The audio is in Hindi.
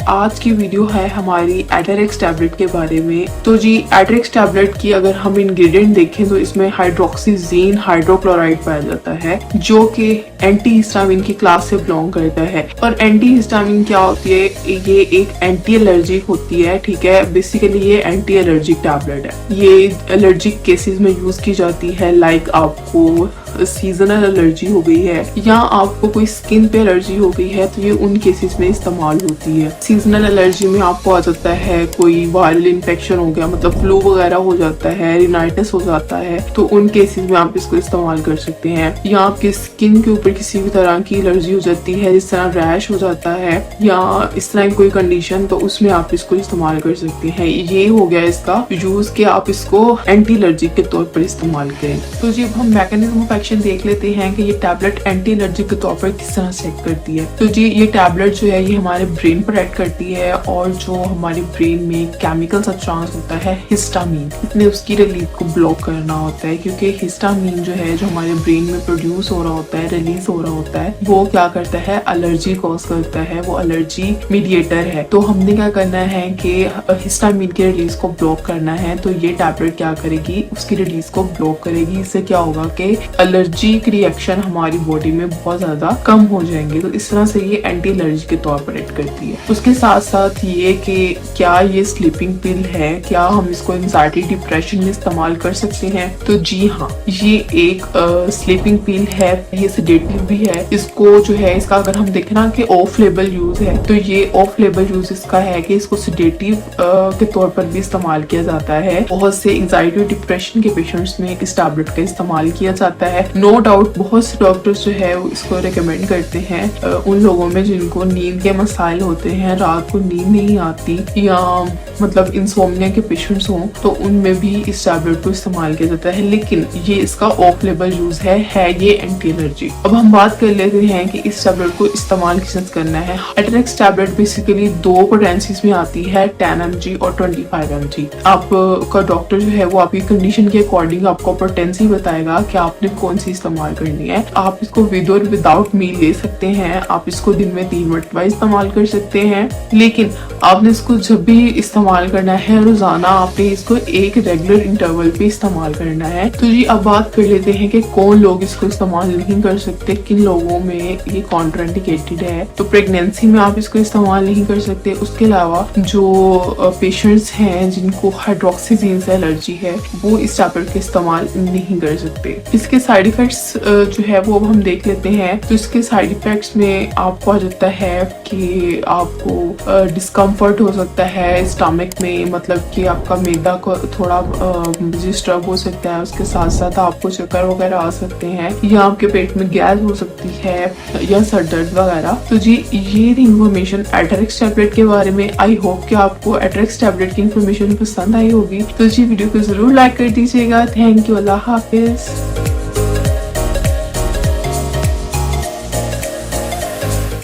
आज की वीडियो है हमारी एटरेक्स टैबलेट के बारे में। तो जी एटरेक्स टैबलेट की अगर हम इंग्रेडिएंट देखें तो इसमें हाइड्रोक्सीजीन हाइड्रोक्लोराइड पाया जाता है जो कि एंटी हिस्टामिन की क्लास से बिलोंग करता है। और एंटी हिस्टामिन क्या होती है? ये एक एंटी एलर्जिक होती है, ठीक है। बेसिकली ये एंटी एलर्जिक टैबलेट है। ये एलर्जिक केसेस में यूज की जाती है, लाइक आपको सीजनल एलर्जी हो गई है या आपको कोई स्किन पे एलर्जी हो गई है तो ये उन केसेस में इस्तेमाल होती है। सीजनल एलर्जी में आपको आ जाता है कोई वायरल इन्फेक्शन हो गया, मतलब फ्लू वगैरह हो जाता है, रिनाइटिस हो जाता है, तो उन केसेस में आप इसको इस्तेमाल कर सकते हैं। या आपके स्किन के ऊपर किसी भी तरह की एलर्जी हो जाती है, जिस तरह रैश हो जाता है या इस तरह की कोई कंडीशन, तो उसमें आप इसको इस्तेमाल कर सकते हैं। ये हो गया इसका यूज कि आप इसको एंटी एलर्जिक के तौर पर इस्तेमाल करें। तो जी अब हम मैकेनिज्म ऑफ एक्शन देख लेते हैं कि ये टैबलेट एंटी एलर्जिक के तौर पर किस तरह से एक्ट करती है। तो जी ये टैबलेट जो है ये हमारे ब्रेन पर एक्ट करती है और जो हमारे ब्रेन में केमिकल सब्सटेंस होता है हिस्टामिन, इसने उसकी रिलीज को ब्लॉक करना होता है, क्योंकि हिस्टामिन जो है जो हमारे ब्रेन में प्रोड्यूस हो रहा होता है, रिलीज हो रहा होता है, वो क्या करता है? एलर्जी कॉज करता है, वो एलर्जी मीडिएटर है। तो हमने क्या करना है कि हिस्टामिन की रिलीज को ब्लॉक करना है। तो ये टैबलेट क्या करेगी? उसकी रिलीज को ब्लॉक करेगी। इससे क्या होगा कि एलर्जिक रिएक्शन हमारी बॉडी में बहुत ज्यादा कम हो जाएंगे। तो इस तरह से ये एंटी एलर्जी के तौर पर एक्ट करती है। उसके साथ साथ ये कि क्या ये स्लीपिंग पिल है, क्या हम इसको एंजाइटी डिप्रेशन में इस्तेमाल कर सकते हैं? तो जी हाँ, ये एक स्लीपिंग पिल है, ये सेडेटिव भी है। इसको जो है इसका अगर हम देखें ना कि ऑफ लेबल यूज है, तो ये ऑफ लेबल यूज इसका है कि इसको सेडेटिव के तौर पर भी इस्तेमाल किया जाता है। बहुत से एंजाइटी डिप्रेशन के पेशेंट्स में इस टैबलेट का इस्तेमाल किया जाता है। नो डाउट बहुत से डॉक्टर्स जो है वो इसको रिकमेंड करते हैं उन लोगों में जिनको नींद के मसाइल होते हैं, रात को नींद नहीं आती या मतलब इंसोम्निया के पेशेंट्स हों, तो उनमें भी इस टैबलेट को इस्तेमाल किया जाता है। लेकिन ये इसका ऑफ लेबल यूज है ये एंटी एलर्जी। अब हम बात कर लेते हैं कि इस टैबलेट को इस्तेमाल किस तरह करना है। एटरेक्स टैबलेट बेसिकली दो पोटेंसीज में आती है, 10 mg और 25 mg। आपका डॉक्टर जो है वो आपकी कंडीशन के अकॉर्डिंग आपको पोटेंसी बताएगा कि आपने कौन सी इस्तेमाल करनी है। आप इसको विद और विदाउट मील ले सकते हैं। आप इसको दिन में 3 मरतबा इस्तेमाल कर सकते हैं, लेकिन आपने इसको जब भी इस्तेमाल करना है रोजाना आपने इसको एक रेगुलर इंटरवल पे इस्तेमाल करना है। तो जी अब बात कर लेते हैं कि कौन लोग इसको इस्तेमाल नहीं कर सकते, किन लोगों में ये कॉन्ट्राइंडिकेटेड है। तो प्रेगनेंसी में आप इसको इस्तेमाल नहीं कर सकते। उसके अलावा जो पेशेंट्स हैं जिनको हाइड्रोक्सीजीन से एलर्जी है वो इस टैबलेट का इस्तेमाल नहीं कर सकते। इसके साइड इफेक्ट्स जो है वो अब हम देख लेते हैं। तो इसके साइड इफेक्ट्स में आपको आ जाता है कि आपको डिस्कम्फर्ट हो सकता है स्टमक में, मतलब कि आपका मैदा को थोड़ा डिस्टर्ब हो सकता है। उसके साथ साथ आपको चक्कर वगैरह आ सकते हैं या आपके पेट में गैस हो सकती है या सर दर्द वगैरह। तो जी ये थी इंफॉर्मेशन एटरेक्स टैबलेट के बारे में। आई होप कि आपको एटरेक्स टैबलेट की इंफॉर्मेशन पसंद आई होगी। तो जी वीडियो को जरूर लाइक कर दीजिएगा। Thank you, Allah Hafiz.